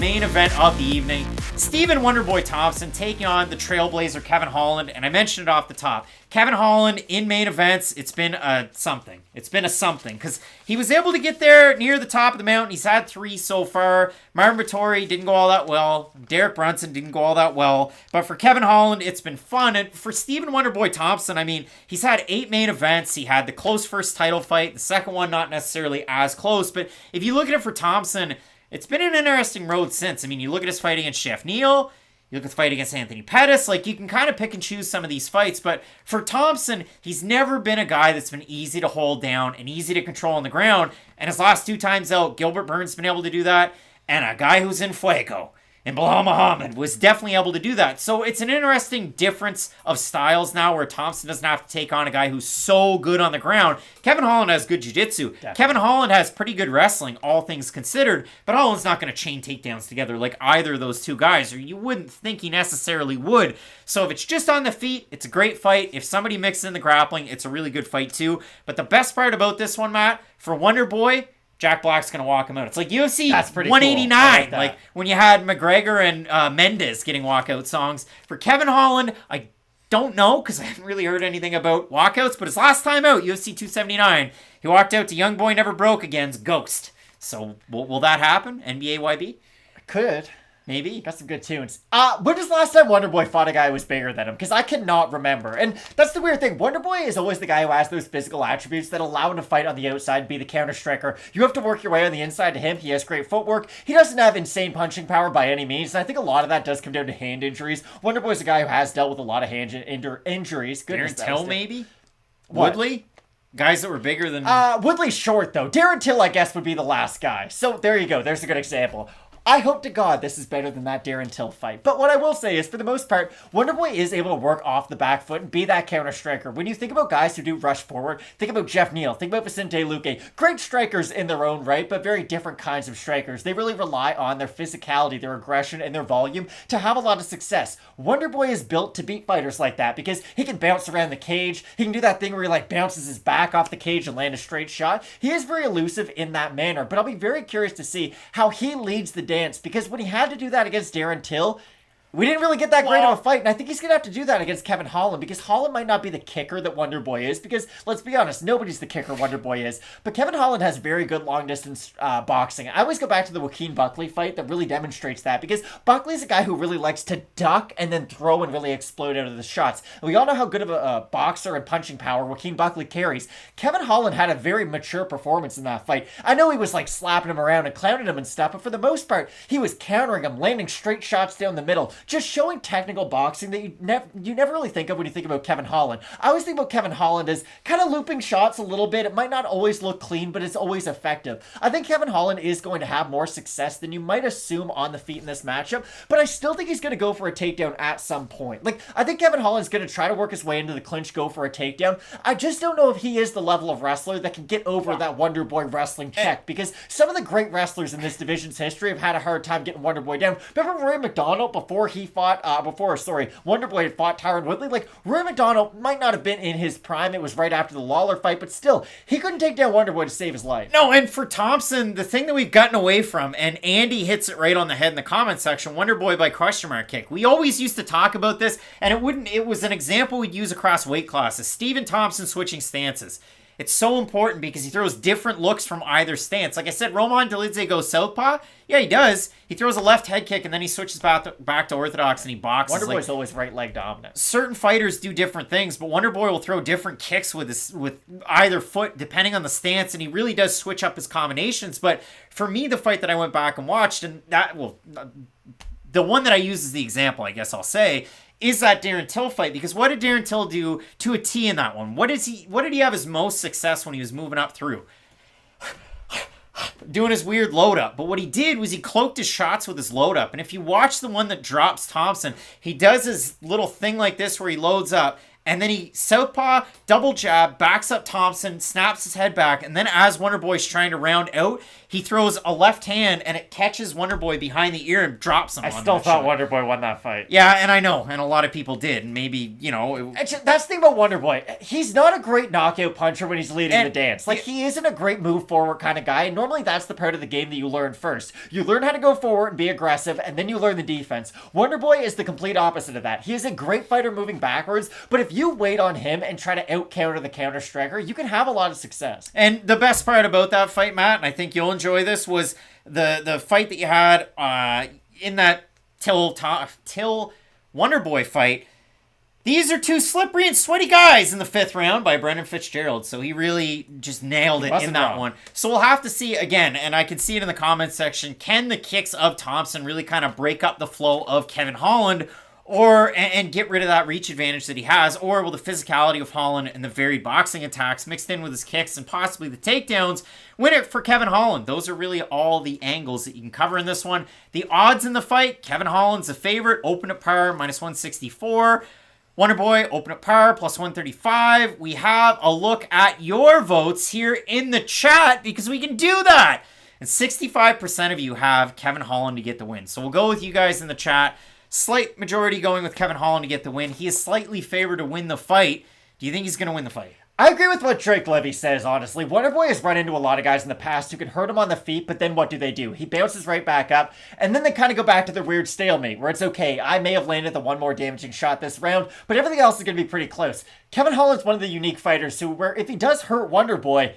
main event of the evening. Stephen Wonderboy Thompson taking on the Trailblazer Kevin Holland, and I mentioned it off the top. Kevin Holland in main events, it's been a something. It's been a something, because he was able to get there near the top of the mountain. He's had 3 so far. Marvin Vettori didn't go all that well. Derek Brunson didn't go all that well. But for Kevin Holland, it's been fun. And for Stephen Wonderboy Thompson, I mean, he's had 8 main events. He had the close first title fight. The second one not necessarily as close. But if you look at it for Thompson, it's been an interesting road since. I mean, you look at his fight against Chef Neal, you look at the fight against Anthony Pettis, like, you can kind of pick and choose some of these fights, but for Thompson, he's never been a guy that's been easy to hold down and easy to control on the ground, and his last 2 times out, Gilbert Burns been able to do that, and a guy who's in Fuego, and Bilal Muhammad was definitely able to do that. So it's an interesting difference of styles now where Thompson doesn't have to take on a guy who's so good on the ground. Kevin Holland has good jiu-jitsu. Kevin Holland has pretty good wrestling, all things considered, but Holland's not going to chain takedowns together like either of those 2 guys, or you wouldn't think he necessarily would. So if it's just on the feet, it's a great fight. If somebody mixes in the grappling, it's a really good fight too. But the best part about this one, Matt, for Wonderboy, Jack Black's going to walk him out. It's like UFC 189, cool. Like when you had McGregor and Mendes getting walkout songs. For Kevin Holland, I don't know, because I haven't really heard anything about walkouts, but his last time out, UFC 279, he walked out to Young Boy Never Broke Again's Ghost. So will that happen? NBA YB? Could. Maybe. Got some good tunes. When was the last time Wonderboy fought a guy who was bigger than him? Because I cannot remember. And that's the weird thing. Wonderboy is always the guy who has those physical attributes that allow him to fight on the outside, be the counter striker. You have to work your way on the inside to him. He has great footwork. He doesn't have insane punching power by any means. And I think a lot of that does come down to hand injuries. Wonderboy's a guy who has dealt with a lot of hand injuries. Darren Till, maybe? Woodley? Guys that were bigger than... Woodley's short, though. Darren Till, I guess, would be the last guy. So there you go. There's a good example. I hope to God this is better than that Darren Till fight. But what I will say is, for the most part, Wonderboy is able to work off the back foot and be that counter striker. When you think about guys who do rush forward, think about Jeff Neal, think about Vicente Luque. Great strikers in their own right, but very different kinds of strikers. They really rely on their physicality, their aggression, and their volume to have a lot of success. Wonderboy is built to beat fighters like that because he can bounce around the cage. He can do that thing where he like bounces his back off the cage and land a straight shot. He is very elusive in that manner, but I'll be very curious to see how he leads the dance, because when he had to do that against Darren Till, we didn't really get that great of a fight, and I think he's going to have to do that against Kevin Holland, because Holland might not be the kicker that Wonderboy is, because, let's be honest, nobody's the kicker Wonderboy is, but Kevin Holland has very good long-distance boxing. I always go back to the Joaquin Buckley fight that really demonstrates that, because Buckley's a guy who really likes to duck and then throw and really explode out of the shots. And we all know how good of a boxer and punching power Joaquin Buckley carries. Kevin Holland had a very mature performance in that fight. I know he was like slapping him around and clowning him and stuff, but for the most part, he was countering him, landing straight shots down the middle, just showing technical boxing that you never really think of when you think about Kevin Holland. I always think about Kevin Holland as kind of looping shots a little bit. It might not always look clean, but it's always effective. I think Kevin Holland is going to have more success than you might assume on the feet in this matchup, but I still think he's going to go for a takedown at some point. Like, I think Kevin Holland's going to try to work his way into the clinch, go for a takedown. I just don't know if he is the level of wrestler that can get over that Wonderboy wrestling check, because some of the great wrestlers in this division's history have had a hard time getting Wonderboy down. Remember Rory McDonald before he fought, Wonderboy had fought Tyron Woodley? Like, Rory McDonald might not have been in his prime. It was right after the Lawler fight, but still, he couldn't take down Wonderboy to save his life. No, and for Thompson, the thing that we've gotten away from, and Andy hits it right on the head in the comment section, Wonderboy by question mark kick. We always used to talk about this, and it was an example we'd use across weight classes. Stephen Thompson switching stances. It's so important because he throws different looks from either stance. Like I said, Roman Dolidze goes southpaw. Yeah, he does. He throws a left head kick and then he switches back to orthodox and he boxes. Wonderboy's always right leg dominant. Certain fighters do different things, but Wonderboy will throw different kicks with either foot depending on the stance, and he really does switch up his combinations. But for me, the fight that I went back and watched, and the one that I use as the example, I guess I'll say, is that Darren Till fight, because what did Darren Till do to a T in that one? What did he have his most success when he was moving up through? Doing his weird load up. But what he did was he cloaked his shots with his load up. And if you watch the one that drops Thompson, he does his little thing like this where he loads up and then he southpaw, double jab, backs up Thompson, snaps his head back, and then as Wonderboy's trying to round out, he throws a left hand, and it catches Wonderboy behind the ear and drops him. I still thought Wonderboy won that fight. Yeah, and I know, and a lot of people did, and maybe, That's the thing about Wonderboy. He's not a great knockout puncher when he's leading the dance. Like, he isn't a great move forward kind of guy, and normally that's the part of the game that you learn first. You learn how to go forward and be aggressive, and then you learn the defense. Wonderboy is the complete opposite of that. He is a great fighter moving backwards, but if you wait on him and try to out-counter the counter-striker, you can have a lot of success. And the best part about that fight, Matt, and I think you'll enjoy this, was the fight that you had in that Till Wonderboy fight. These are two slippery and sweaty guys in the 5th round by Brendan Fitzgerald. So he really just nailed it in that one. So we'll have to see again, and I can see it in the comments section. Can the kicks of Thompson really kind of break up the flow of Kevin Holland and get rid of that reach advantage that he has? Or will the physicality of Holland and the varied boxing attacks mixed in with his kicks and possibly the takedowns win it for Kevin Holland? Those are really all the angles that you can cover in this one. The odds in the fight, Kevin Holland's the favorite, open at par, -164. Wonderboy, open at par, +135. We have a look at your votes here in the chat because we can do that. And 65% of you have Kevin Holland to get the win. So we'll go with you guys in the chat. Slight majority going with Kevin Holland to get the win. He is slightly favored to win the fight. Do you think he's going to win the fight? I agree with what Drake Levy says, honestly. Wonderboy has run into a lot of guys in the past who can hurt him on the feet, but then what do? He bounces right back up, and then they kind of go back to their weird stalemate, where it's okay, I may have landed the one more damaging shot this round, but everything else is going to be pretty close. Kevin Holland's one of the unique fighters where if he does hurt Wonderboy,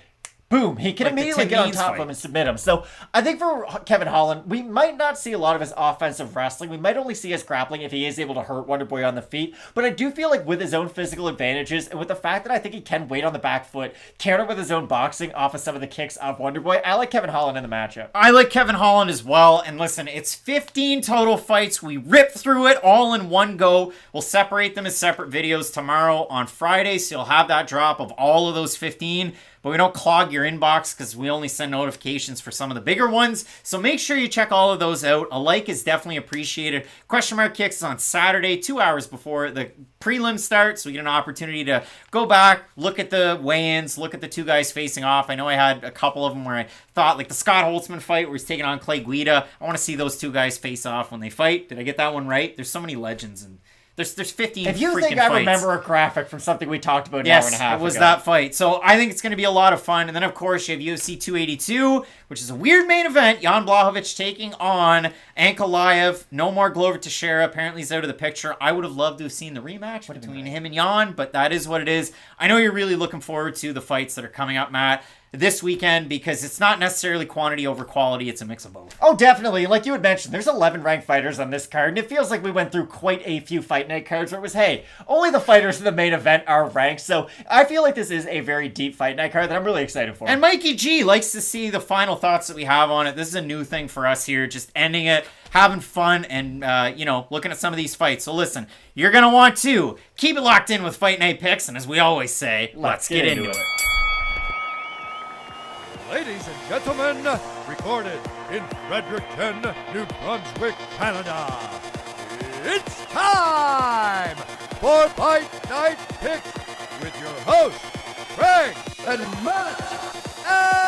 boom, he can immediately get on top of him and submit him. So I think for Kevin Holland, we might not see a lot of his offensive wrestling. We might only see his grappling if he is able to hurt Wonderboy on the feet. But I do feel like with his own physical advantages and with the fact that I think he can wait on the back foot, counter with his own boxing off of some of the kicks of Wonderboy, I like Kevin Holland in the matchup. I like Kevin Holland as well. And listen, it's 15 total fights. We rip through it all in one go. We'll separate them as separate videos tomorrow on Friday. So you'll have that drop of all of those 15. But we don't clog your inbox because we only send notifications for some of the bigger ones. So make sure you check all of those out. A like is definitely appreciated. Question Mark Kicks is on Saturday, 2 hours before the prelims start. So we get an opportunity to go back, look at the weigh-ins, look at the two guys facing off. I know I had a couple of them where I thought, like the Scott Holtzman fight where he's taking on Clay Guida. I want to see those two guys face off when they fight. Did I get that one right? There's so many legends and There's 15 If you freaking think I fights. remember a graphic from something we talked about an yes, hour and a half it was ago. that fight. So I think it's going to be a lot of fun. And then, of course, you have UFC 282, which is a weird main event. Jan Blachowicz taking on Ankalaev. No more Glover Teixeira. Apparently he's out of the picture. I would have loved to have seen the rematch between him and Jan, but that is what it is. I know you're really looking forward to the fights that are coming up, Matt, this weekend, because it's not necessarily quantity over quality. It's a mix of both. Oh, definitely. Like you had mentioned, there's 11 ranked fighters on this card, and it feels like we went through quite a few fight night cards where it was, hey, only the fighters in the main event are ranked. So I feel like this is a very deep fight night card that I'm really excited for. And Mikey G likes to see the final thoughts that we have on it. This is a new thing for us here, just ending it, having fun, and, looking at some of these fights. So listen, you're going to want to keep it locked in with Fight Night Picks, and as we always say, let's get into it. Ladies and gentlemen, recorded in Fredericton, New Brunswick, Canada, it's time for Fight Night Picks with your hosts, Frank and Matt.